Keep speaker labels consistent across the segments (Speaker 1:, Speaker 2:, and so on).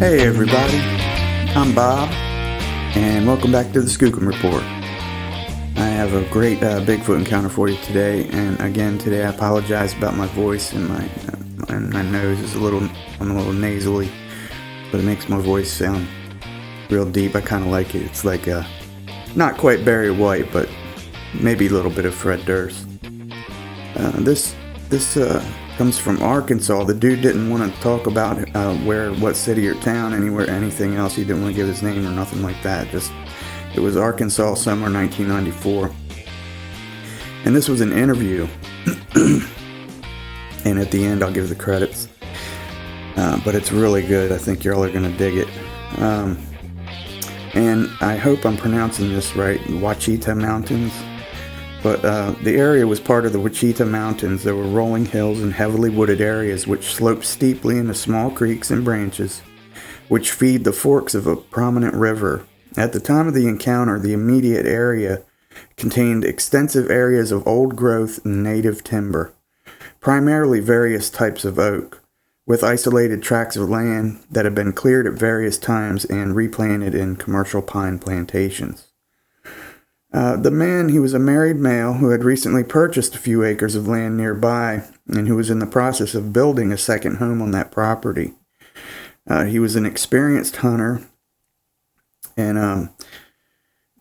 Speaker 1: Hey everybody, I'm Bob, and welcome back to the Skookum Report. I have a great Bigfoot encounter for you today, and again today I apologize about my voice and my nose is I'm a little nasally, but it makes my voice sound real deep. I kind of like it. It's like not quite Barry White, but maybe a little bit of Fred Durst. This comes from Arkansas. The dude didn't want to talk about what city or town, anything else. He didn't want to give his name or nothing like that. It was Arkansas, summer 1994. And this was an interview. And at the end, I'll give the credits. But it's really good. I think y'all are going to dig it. And I hope I'm pronouncing this right. Ouachita Mountains. But the area was part of the Ouachita Mountains. There were rolling hills and heavily wooded areas which sloped steeply into small creeks and branches, which feed the forks of a prominent river. At the time of the encounter, the immediate area contained extensive areas of old growth and native timber, primarily various types of oak, with isolated tracts of land that had been cleared at various times and replanted in commercial pine plantations. The man, he was a married male who had recently purchased a few acres of land nearby and who was in the process of building a second home on that property. He was an experienced hunter, and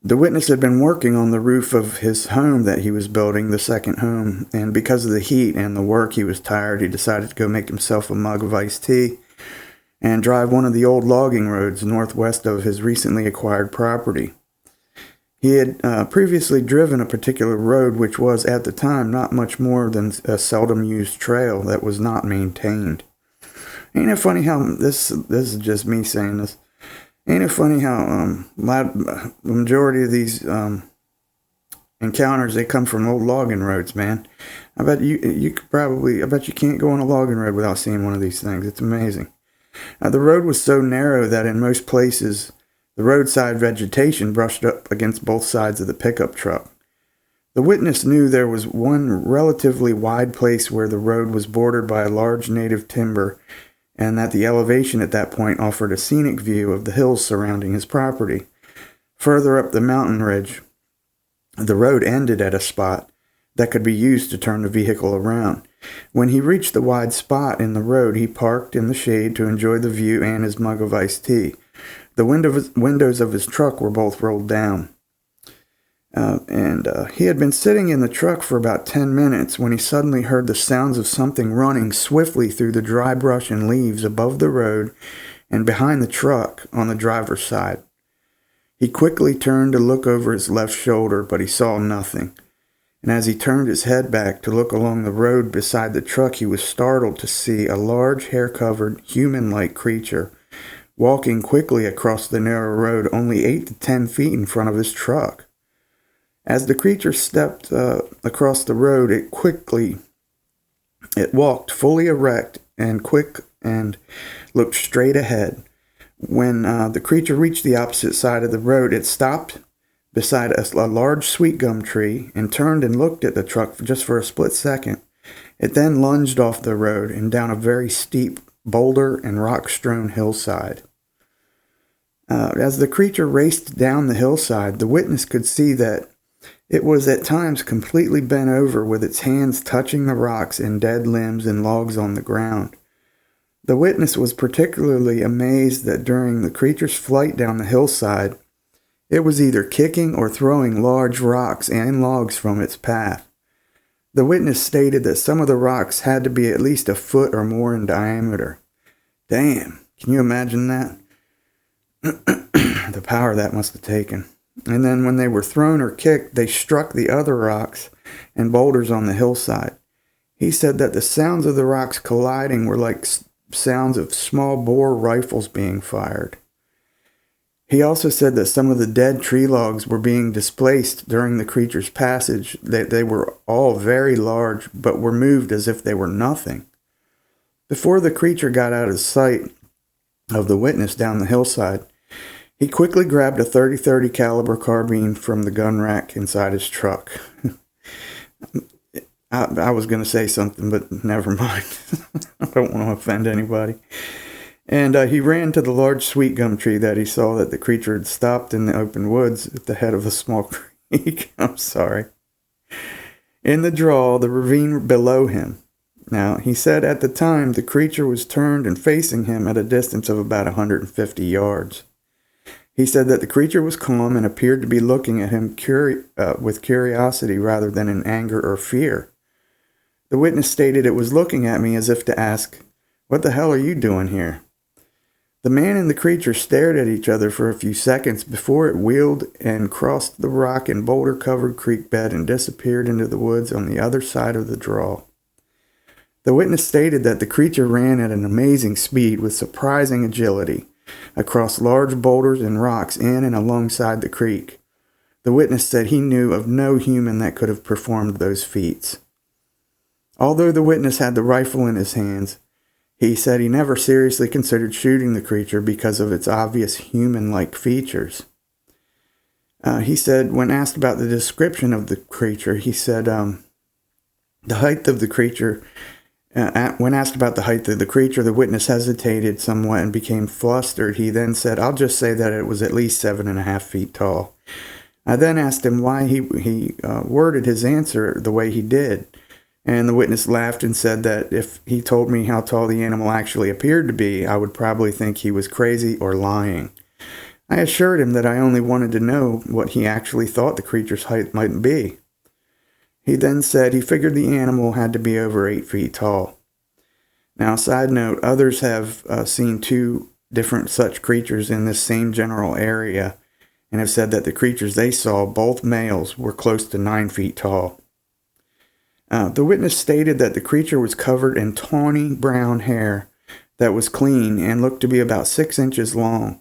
Speaker 1: the witness had been working on the roof of his home that he was building, the second home, and because of the heat and the work, he was tired. He decided to go make himself a mug of iced tea and drive one of the old logging roads northwest of his recently acquired property. He had previously driven a particular road which was, at the time, not much more than a seldom-used trail that was not maintained. Ain't it funny how, this is just me saying this, ain't it funny how the majority of these encounters, they come from old logging roads, man. I bet you can't go on a logging road without seeing one of these things. It's amazing. The road was so narrow that in most places, the roadside vegetation brushed up against both sides of the pickup truck. The witness knew there was one relatively wide place where the road was bordered by a large native timber, and that the elevation at that point offered a scenic view of the hills surrounding his property. Further up the mountain ridge, the road ended at a spot that could be used to turn the vehicle around. When he reached the wide spot in the road, he parked in the shade to enjoy the view and his mug of iced tea. The windows of his truck were both rolled down. He had been sitting in the truck for about 10 minutes when he suddenly heard the sounds of something running swiftly through the dry brush and leaves above the road and behind the truck on the driver's side. He quickly turned to look over his left shoulder, but he saw nothing. And as he turned his head back to look along the road beside the truck, he was startled to see a large, hair-covered, human-like creature walking quickly across the narrow road only 8 to 10 feet in front of his truck. As the creature stepped across the road, it walked fully erect and quick and looked straight ahead. When the creature reached the opposite side of the road, it stopped beside a large sweet gum tree and turned and looked at the truck just for a split second. It then lunged off the road and down a very steep boulder and rock-strewn hillside. As the creature raced down the hillside, the witness could see that it was at times completely bent over with its hands touching the rocks and dead limbs and logs on the ground. The witness was particularly amazed that during the creature's flight down the hillside, it was either kicking or throwing large rocks and logs from its path. The witness stated that some of the rocks had to be at least a foot or more in diameter. Damn, can you imagine that? The power that must have taken. And then when they were thrown or kicked, they struck the other rocks and boulders on the hillside. He said that the sounds of the rocks colliding were like sounds of small bore rifles being fired. He also said that some of the dead tree logs were being displaced during the creature's passage. They were all very large, but were moved as if they were nothing. Before the creature got out of sight of the witness down the hillside, he quickly grabbed a .30 caliber carbine from the gun rack inside his truck. I was going to say something, but never mind. I don't want to offend anybody. And he ran to the large sweet gum tree that he saw that the creature had stopped in the open woods at the head of a small creek. I'm sorry. In the draw, the ravine below him. Now, he said at the time the creature was turned and facing him at a distance of about 150 yards. He said that the creature was calm and appeared to be looking at him with curiosity rather than in anger or fear. The witness stated it was looking at me as if to ask, "What the hell are you doing here?" The man and the creature stared at each other for a few seconds before it wheeled and crossed the rock and boulder-covered creek bed and disappeared into the woods on the other side of the draw. The witness stated that the creature ran at an amazing speed with surprising agility across large boulders and rocks in and alongside the creek. The witness said he knew of no human that could have performed those feats. Although the witness had the rifle in his hands, he said he never seriously considered shooting the creature because of its obvious human-like features. He said, when asked about the description of the creature, he said the height of the creature. When asked about the height of the creature, the witness hesitated somewhat and became flustered. He then said, "I'll just say that it was at least 7.5 feet tall." I then asked him why he worded his answer the way he did. And the witness laughed and said that if he told me how tall the animal actually appeared to be, I would probably think he was crazy or lying. I assured him that I only wanted to know what he actually thought the creature's height might be. He then said he figured the animal had to be over 8 feet tall. Now, side note, others have seen 2 different such creatures in this same general area and have said that the creatures they saw, both males, were close to 9 feet tall. The witness stated that the creature was covered in tawny brown hair that was clean and looked to be about 6 inches long.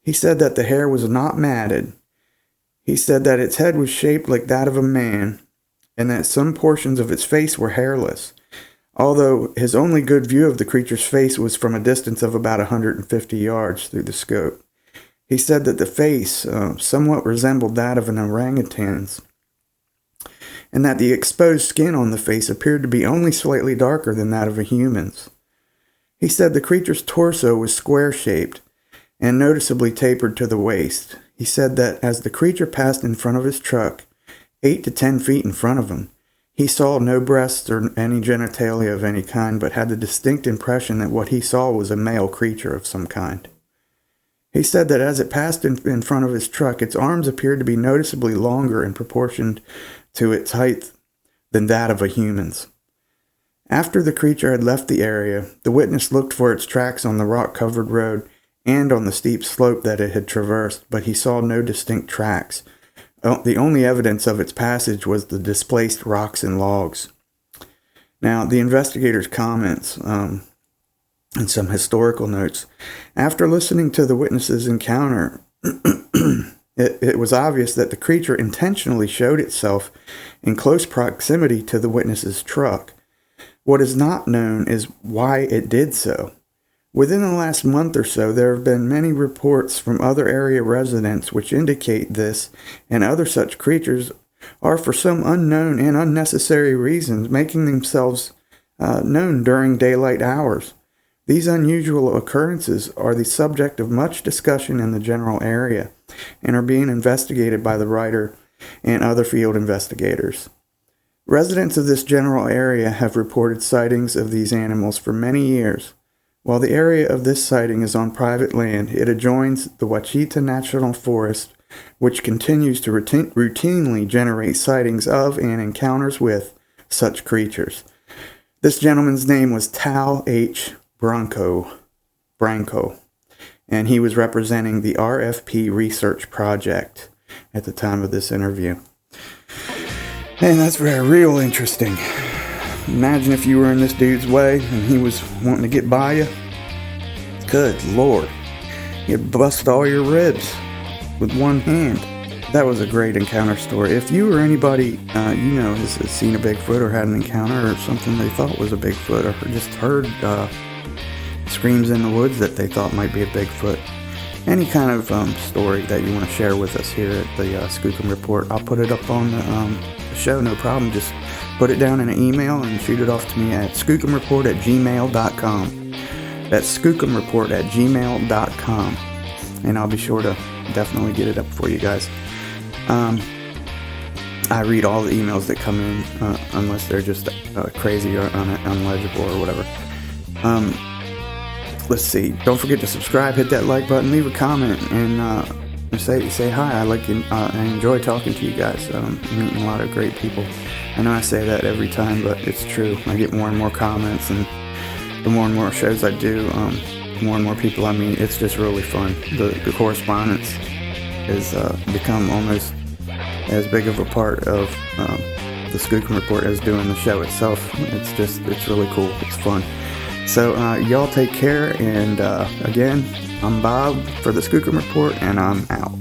Speaker 1: He said that the hair was not matted. He said that its head was shaped like that of a man and that some portions of its face were hairless, although his only good view of the creature's face was from a distance of about 150 yards through the scope. He said that the face somewhat resembled that of an orangutan's, and that the exposed skin on the face appeared to be only slightly darker than that of a human's. He said the creature's torso was square-shaped and noticeably tapered to the waist. He said that as the creature passed in front of his truck, 8 to 10 feet in front of him, he saw no breasts or any genitalia of any kind, but had the distinct impression that what he saw was a male creature of some kind. He said that as it passed in front of his truck, its arms appeared to be noticeably longer in proportion to its height than that of a human's. After the creature had left the area, the witness looked for its tracks on the rock-covered road and on the steep slope that it had traversed, but he saw no distinct tracks. The only evidence of its passage was the displaced rocks and logs. Now, the investigators' comments and some historical notes. After listening to the witness's encounter, it was obvious that the creature intentionally showed itself in close proximity to the witness's truck. What is not known is why it did so. Within the last month or so, there have been many reports from other area residents which indicate this and other such creatures are, for some unknown and unnecessary reasons, making themselves known during daylight hours. These unusual occurrences are the subject of much discussion in the general area and are being investigated by the writer and other field investigators. Residents of this general area have reported sightings of these animals for many years. While the area of this sighting is on private land, it adjoins the Ouachita National Forest, which continues to routinely generate sightings of and encounters with such creatures. This gentleman's name was Tal H. Branco, and he was representing the RFP Research Project at the time of this interview. And that's very real interesting. Imagine if you were in this dude's way and he was wanting to get by you. Good Lord. He'd bust all your ribs with one hand. That was a great encounter story. If you or anybody has seen a Bigfoot or had an encounter or something they thought was a Bigfoot or just heard screams in the woods that they thought might be a Bigfoot, any kind of story that you want to share with us here at the Skookum Report, I'll put it up on the show, no problem. Just put it down in an email and shoot it off to me at skookumreport@gmail.com. That's skookumreport@gmail.com. And I'll be sure to definitely get it up for you guys. I read all the emails that come in, unless they're just crazy or unlegible or whatever. Let's see. Don't forget to subscribe, hit that like button, leave a comment, and say hi. I enjoy talking to you guys. Meeting a lot of great people. I know I say that every time, but it's true. I get more and more comments, and the more and more shows I do, more and more people I meet. It's just really fun. The correspondence has become almost as big of a part of the Skookum Report as doing the show itself. It's really cool. It's fun. So y'all take care, and again, I'm Bob for the Skookum Report, and I'm out.